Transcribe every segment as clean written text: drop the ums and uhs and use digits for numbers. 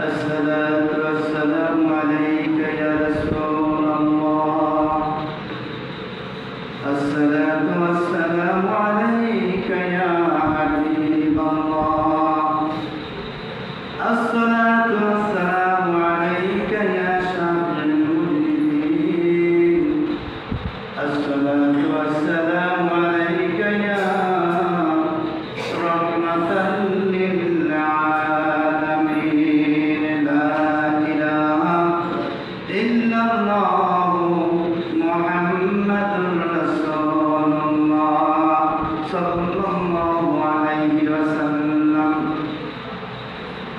الصلاة والسلام عليك يا رسول الله. الصلاة والسلام عليك يا حبيب الله. الصلاة والسلام عليك يا شافع المذنبين. الصلاة والسلام عليك يا رحمة للعالمين. لا إله إلا الله محمد رسول الله صلى الله عليه وسلم.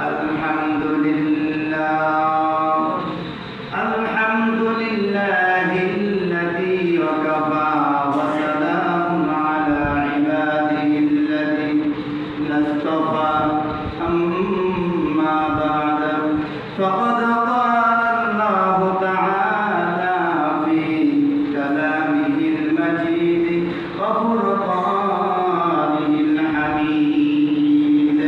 الحمد لله الحمد لله الذي وكفى وسلام على عباده الذين اصطفى. أما بعد فقد قال الله تعالى في كلامه المجيد وفرقانه الحميد.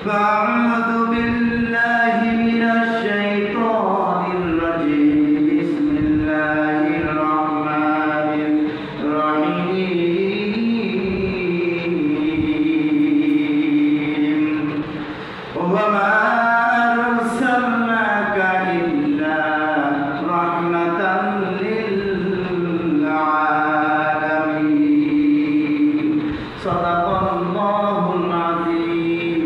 فأعوذ بالله من الشيطان الرجيم. بسم الله الرحمن الرحيم. وما أرسلناك إلا رحمة للعالمين. صدق الله العظيم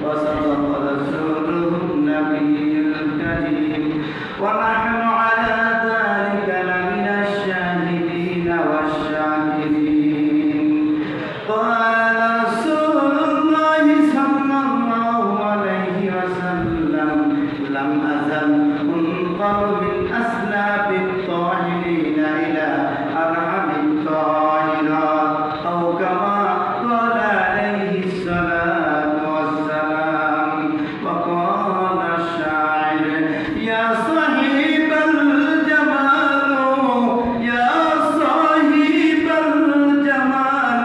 وصدق رسوله النبي الكريم. ونحن على ذلك لمن الشاهدين والشاكرين. قال رسول الله صلى الله عليه وسلم: لم أزل أنقل من أسلاف الطاهرين إلى أرحم الطاهرات، أو كما قال عليه الصلاة والسلام. وقال الشاعر: يا صاحب الجمال يا صاحب الجمال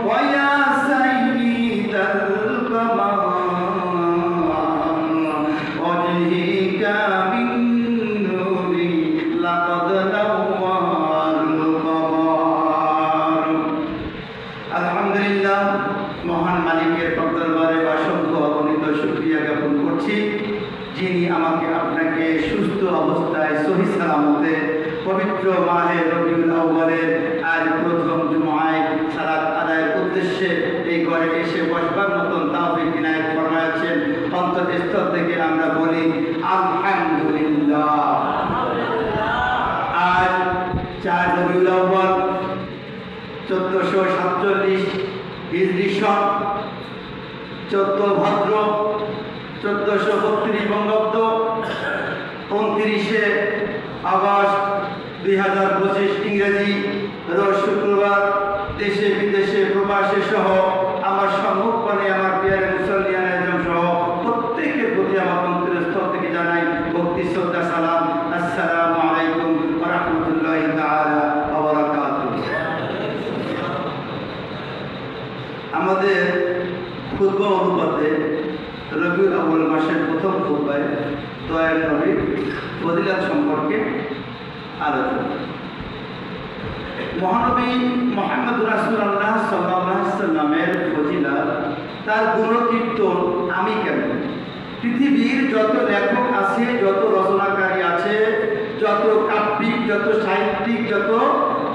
ويا سيد القمر، وجهك بالنور لقد نور القمر. আলহামদুলিল্লাহ, মহান মালিকের দরবারে অসংখ্য অগণিত শুকরিয়া জ্ঞাপন করছি, যিনি আমাকে আপনাকে সুস্থ অবস্থায় সহি সালামতে পবিত্র মাহে রবিউল আউয়ালের আজ প্রথম জুমায় সালাত আদায়ের উদ্দেশ্যে এই ঘরে এসে বসবার মতন তাওফিক ইনায়েত ফরমায়েছেন। অন্তঃস্থল থেকে আমরা বলি আলহামদুলিল্লাহ। আজ 4 রবিউল আউয়াল 1447 হিজরি সন, 14 ভাদ্র 1432 বঙ্গাব্দ, 29 আগস্ট 2025 ইংরেজি, রোজ শুক্রবার। দেশে বিদেশে প্রবাসে সহ আমার সম্মুখপানে আমার প্রিয় মুসলিয়ান আজম সহ প্রত্যেকের প্রতি আমার অন্তরের স্থল থেকে জানাই ভক্তি শ্রদ্ধা সালাম। আসসালামু আলাইকুম ওয়া রাহমাতুল্লাহি তাআলা ওয়া বারাকাতুহু। আমাদের খুতবা অনুপাতে রবিউল আউয়াল মাসের প্রথম খুতবায় দয়ার নবীর ফজিলত সম্পর্কে আলোচনা। মহানবী মুহাম্মদ রাসূলুল্লাহ সাল্লাল্লাহু আলাইহি ওয়াসাল্লামের ফজিলত, তার গুণকীর্তন আমি কেন? পৃথিবীর যত লেখক আছে, যত রচনাকারী আছে, যত কাব্যিক, যত সাহিত্যিক, যত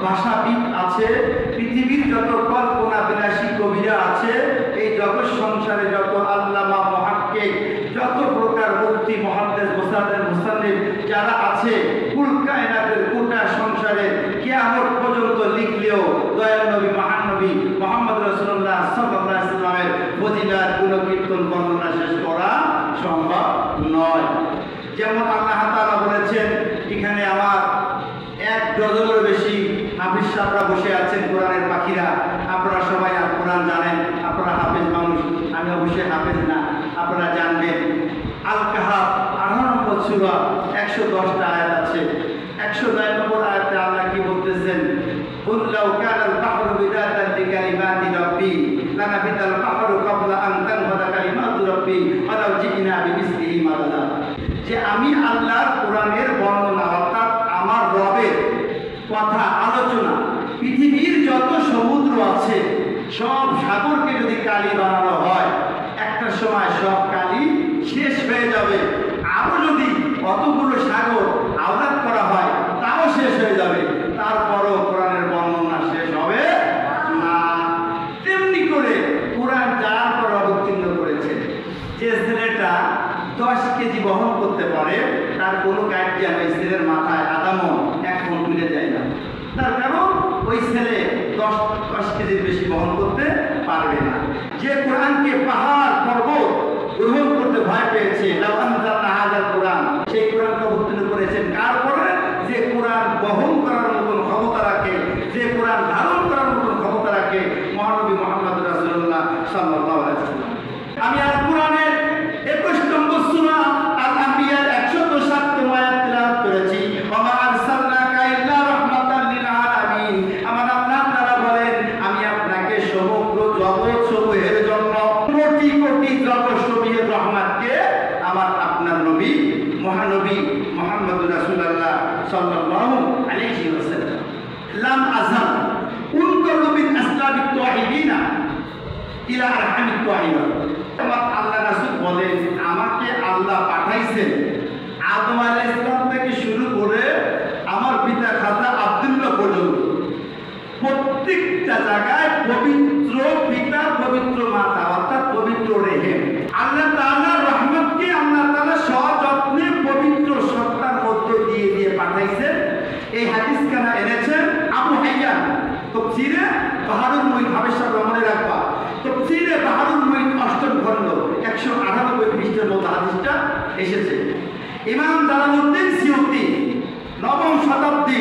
ভাষাবিদ আছে, পৃথিবীর যত কল্পনা বিলাসী কবিরা আছে, এই জগৎ সংসারে যত আল্লামা মুহাক্কিক, যত প্রকার মুফতি মুহাদ্দিস মুসান্নিফ যারা আছে, কুল কায়নাতের গোটা সংসারে কিয়ামত পর্যন্ত লিখলেও দয়াল নবী মহান নবী মুহাম্মদ রাসূলুল্লাহ সাল্লাল্লাহু আলাইহি ওয়াসাল্লামের ফজিলত গুণকীর্তন বর্ণনা শেষ করা সম্ভব নয়। যেমন আল্লাহ তাআলা বলেছেন, এখানে আমার 1 ডজনেরও বেশি হাফিজ সাহেবরা বসে আছেন, কোরআনের পাখিরা। আপনারা সবাই কোরআন জানেন, আপনারা হাফেজ মানুষ, আমি অবশ্যই হাফেজ না, আপনারা জানবেন। আল কাহাফ 18 নম্বর সূরা, 110টা আয়াত আছে। 109 নম্বর আয়াতে আল্লাহ কি বলতেছেন? قل لو كان البحر مدادا لكلمات ربي لنفد البحر قبل أن تنفد كلمات ربي ولو جئنا بمثله মাদাদা, যে আমি আল্লাহর কোরআনের বর্ণনা অর্থাৎ আমার রবের কথা আলোচনা, পৃথিবীর যত সমুদ্র আছে সব সাগরকে যদি কালি বানানো হয় একটা সময় সব কালি শেষ হয়ে যাবে। আরো যদি অতগুলো সাগর আওলাদ করা হয় তাও শেষ হয়ে যাবে, তারপরও কোরআনের বর্ণনা শেষ হবে না। তেমনি করে কোরআন যার পর অবতীর্ণ করেছে, যে ছেলেটা 10 কেজি বহন করতে পারে তার কোনো গার্জিয়ান ওই ছেলের মাথায় আদামও এক মন তুলে যায় না। তার কারণ ওই ছেলে 10 কেজির বেশি বহন করতে পারবে না। যে কোরআনকে পাহাড় পর্বত গ্রহণ করতে ভয় পেয়েছে, কোরআন সেই কোরআনকে অবতীর্ণ করেছেন কার পরে? যে কোরআন বহন করার মতন ক্ষমতা রাখে, যে কোরআন ধারণ করার মতন ক্ষমতা রাখে, মহানবী মুহাম্মদ রাসূলুল্লাহ সাল্লাল্লাহু আলাইহি ওয়াসাল্লাম। আমি আর কোরআনের 21 নম্বর সূরা আল আম্বিয়ার 107 আয়াত তেলাওয়াত করেছি। ওয়া আরসালনাকা ইল্লা রাহমাতাল লিল আলামিন। আমার আল্লাহ তাআলা বলেন, আমি আপনাকে সমগ্র জগৎ সমূহের জন্য কোটি কোটি জগৎ সমূহের রহমতকে আমার আপনার নবী মহানবী মুহাম্মদ রাসূলুল্লাহ সাল্লাল্লাহু আলাইহি ওয়াসাল্লাম লাম আযাম উনকুলু মিন আসলাবিত তাওহীদিনা ইলা আরহামিত তাওহীদিন। আমার আল্লাহ রাসূল বলেন, আমাকে আল্লাহ পাঠাইছেন আদম আলাইহিস সালাম থেকে শুরু করে আমার পিতা খাজা আব্দুল্লাহ পর্যন্ত প্রত্যেকটা জায়গায় পবিত্র পিতা পবিত্র মাতা অর্থাৎ পবিত্র রেহেম। আল্লাহ তাআলার রহমতকে আল্লাহ তাআলা সযত্নে পবিত্র সত্তার মধ্যে দিয়ে দিয়ে পাঠাইছেন। এই হাদিস কানা এনেছেন আবু হাইয়ান তাফসীরে বাহরুল মুহিত, হাবেশা মনে রাখবা, তাফসীরে বাহরুল মুহিত 8ম খণ্ড 198 পৃষ্ঠার মধ্যে হাদিসটা এসেছে। ইমাম জালালউদ্দিন সিয়ুতি 9ম শতাব্দী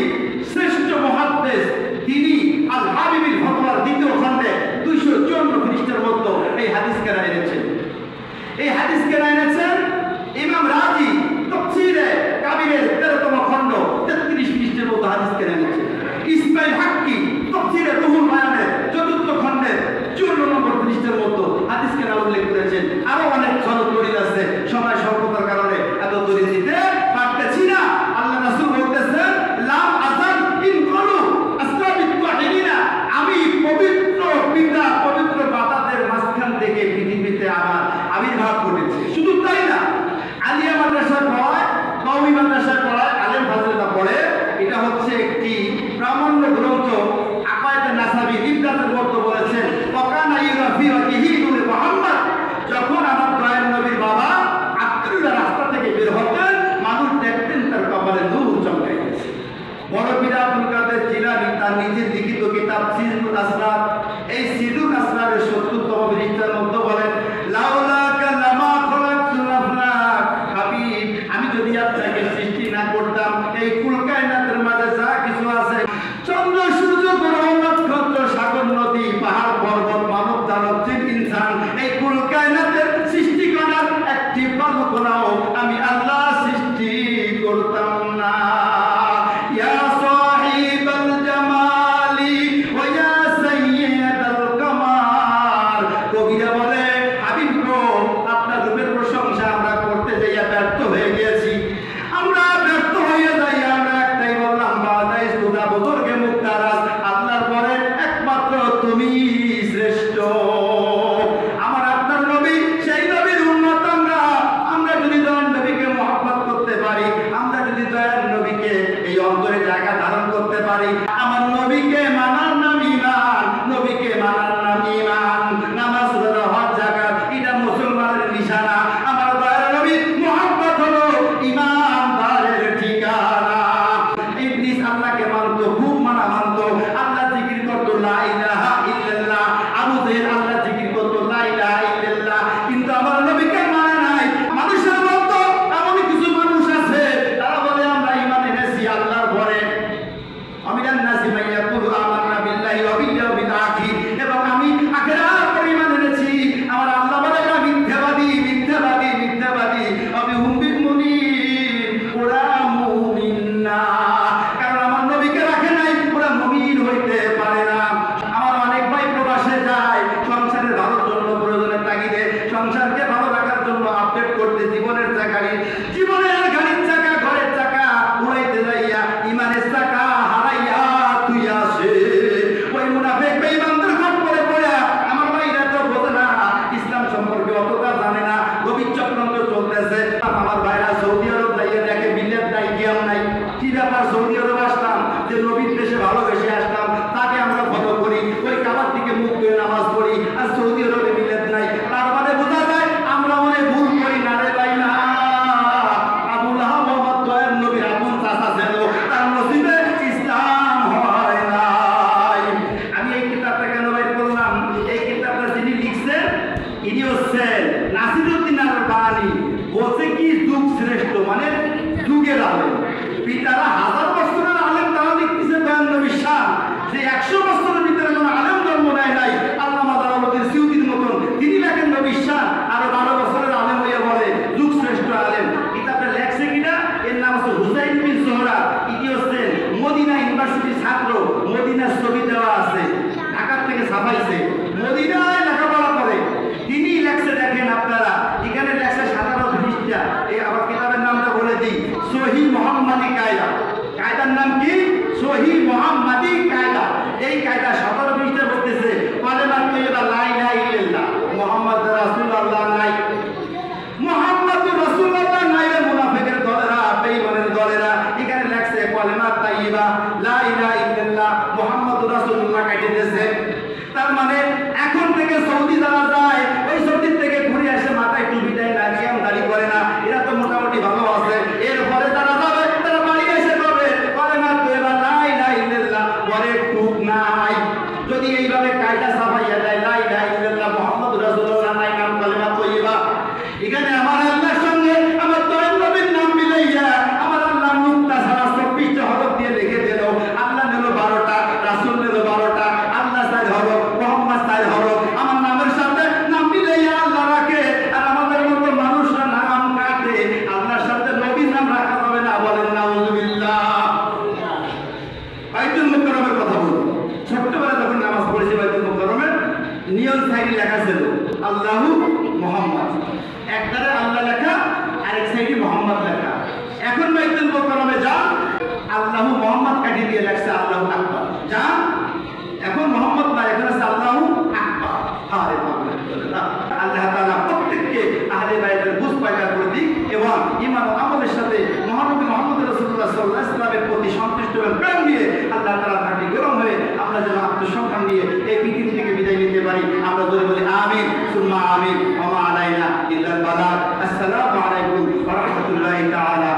শ্রেষ্ঠ মুহাদ্দিস, তিনি আল হাবিবিল ফতওয়ার 2য় খণ্ডে 254 পৃষ্ঠার মধ্যে এই হাদিস কেনা এনেছেন। এই হাদিস কেনা এনেছেন ইমাম রাজি তাফসীরে কাবীরের 13তম খণ্ড 33 পৃষ্ঠার মধ্যে হাদিস কেনা এনেছেন। ইসমাইল হাক্কি তাফসীরে রুহুল বায়ানের 4th খণ্ডের 54 নম্বর পৃষ্ঠার মধ্যে হাদিস কেনা উল্লেখ করেছেন। আরো অনেক সনদ দলিল আছে, সময় স্বল্পতার কারণে এত দলিল দিতে পারতেছি না। আল্লাহ রাসূল বলতেছেন, লাম আযান ইনকুলু আসলাবিত তাওহীদিনা, আমি পবিত্র পিতা পবিত্র মাতাদের মাঝখান থেকে পৃথিবীতে আমার আবির্ভাব করেছি। শুধু তাই না, আলিয়া মাদ্রাসায় পড়ায়, কওমি মাদ্রাসায় পড়ায়, আলেম ফাজিলরা পড়ে। এটা হচ্ছে একটি প্রামাণ্য গ্রন্থ, আকায়েদে নাসাবী ইবদাতের মধ্যে বলেছেন, ওয়াকানা ইউরাফি ওয়াজহি নূরে মুহাম্মদ। যখন আমার দয়াল নবীর বাবা আব্দুল্লাহ রাস্তা থেকে বের হতেন, মানুষ দেখতেন তার কপালে নূর চমকাইতেছে। বড় পীর আব্দুল কাদের জিলানী তার নিজের লিখিত কিতাব সিজনুল আসরার, এই সিজনুল আসরারের 70তম পৃষ্ঠার মধ্যে বলেন, লাউলাকা লামা খলাকতুল আফলাক। হাবিব, আমি যদি আপনাকে সৃষ্টি না করতাম, এই কুল কায়নাতের মাঝে যা কিছু আছে, চন্দ্র সূর্য গ্রহ নক্ষত্র সাগর নদী পাহাড় পর্বত মানব দানব জিন ইনসান, এই কুল কায়নাতের সৃষ্টি করার একটি বালুকণাও আমি আল্লাহ সৃষ্টি করতাম না। ইয়া সাহিবাল জামালি ওয়া ইয়া সাইয়্যিদাল কামাল। কবিরা বলে, হাবিব গো, আপনার রূপের প্রশংসা আমরা করতে যাইয়া ব্যর্থ হয়ে গিয়েছি। আমরা ব্যর্থ হয়ে যাই, আমরা একটাই বললাম, বাদাইস খুদা বুজুর্গে মুক্তারাজ, আল্লাহর পরে একমাত্র তুমি শ্রেষ্ঠ। আমার আপনার নবী, সেই নবীর উম্মত আমরা। আমরা যদি দয়াল নবীকে যুগ শ্রেষ্ঠ মানে যুগের আলেম। পিতারা 1000 বছরের আলেম, তারা লিখতেছে বয়ান নবীর শান যে 100 বছরের ভিতরে কোনো আলেম জন্ম নেয় নাই। আল্লামা দারালুদ্দিন সিউতির মতন তিনি লেখেন নবীর শান, আরো 12 বছরের আলেম হইয়া বলে যুগ শ্রেষ্ঠ আলেম। কিতাবটা লেখছে কিনা, এর নাম হচ্ছে হুসাইন বিন জোহরা। ইতি হচ্ছে মদিনা ইউনিভার্সিটির ছাত্র, মদিনার ছবি দেওয়া আছে, ঢাকার থেকে ছাপাইছে, মদিনায় লেখাপড়া করে তিনি লেখছে। দেখেন আপনারা এখানে লেখছে 17 পৃষ্ঠা। এই আবার কিতাবের নামটা বলে দিই, সহিহ মুহাম্মাদি কায়দা। কায়দার নাম কি? সহিহ মুহাম্মাদি কায়দা। এই কায়দা 17 পৃষ্ঠা বলতেছে কালেমা তাইয়্যিবা লা ইলাহা ইল্লাল্লাহ মুহাম্মাদুর রাসূলুল্লাহ নাই, মুহাম্মাদুর রাসূলুল্লাহ নাই রে মুনাফিকের দলেরা, বেঈমানের দলেরা। এখানে লেখছে কালেমা তাইয়্যিবা লা ইলাহা ইল্লাল্লাহ মুহাম্মাদুর রাসূলুল্লাহ কাটে দিয়েছে। তার মানে এখন থেকে সৌদি যারা যায়, ওই সৌদি থেকে ঘুরে আসে মাথায় টুপি দেয় না, কিয়াম দাড়ি করে না, এরা তো মোটামুটি ভালো আছে। এরপরে যারা যাবে তারা বাড়ি এসে করবে কালেমা তাইয়্যিবা লা ইলাহা ইল্লাল্লাহ, পরে টুপ নাই। যদি এইভাবে কায়দা ছাপাইয়া দেয় লা ইলাহা ইল্লাল্লাহ মুহাম্মাদুর রাসূলুল্লাহ নাই, নাম কালেমা তাইয়্যিবা, এখানে আমার আল্লাহর সঙ্গে আমার দয়াল নবীর নাম মিলাইয়া আমার আল্লাহ মুক্তা ছাড়া 24টা হরফ দিয়ে লিখে দিল। আল্লাহ নিল 12টা, রাসূল নিল 12টা, আল্লাহ 4 হরফ, মুহাম্মদ 4 হরফ। আমার নামের সাথে নাম মিলাইয়া আল্লাহ রাখে, আর আমাদের মতো মানুষরা নাম কাটে। আল্লাহর সাথে নবীর নাম রাখা যাবে না, বলেন নাউযুবিল্লাহ। বাইতুল মুকাররমের কথা বলবো। ছোট্টবেলা যখন নামাজ পড়েছি বাইতুল মুকাররমের নিয়ম সাইডে লেখা ছিল আল্লাহু মুহাম্মদ, একটারে আল্লাহ লেখা, আরেক সাইডে মুহাম্মদ লেখা। এখন বাইতুল মুকাররমে যা আল্লাহু মুহাম্মদ কাটি দিয়ে লেখছে আল্লাহু আকবার। যা এখন মুহাম্মদ না, এখন আছে আল্লাহু আকবার। আরে বাবা, আল্লাহ তাআলা প্রত্যেককে আহলে বাইতের বুঝ পয়দা করে দিক এবং ঈমান ও আমলের সাথে মহানবী মুহাম্মদ রাসূলুল্লাহ সাল্লাল্লাহু আলাইহি ওয়াসাল্লামের প্রতি সন্তুষ্ট এবং প্রেম নিয়ে আল্লাহ তাআলা তাকে গরম হয়ে আমরা যেন আত্মসম্মান নিয়ে এই পৃথিবী থেকে বিদায় নিতে পারি। আমরা যদি বলি আমিন সুম্মা আমিন। ওয়া মা আলাইনা ইল্লাল বালাগ। আসসালামু আলাইকুম ওয়া রাহমাতুল্লাহি তাআলা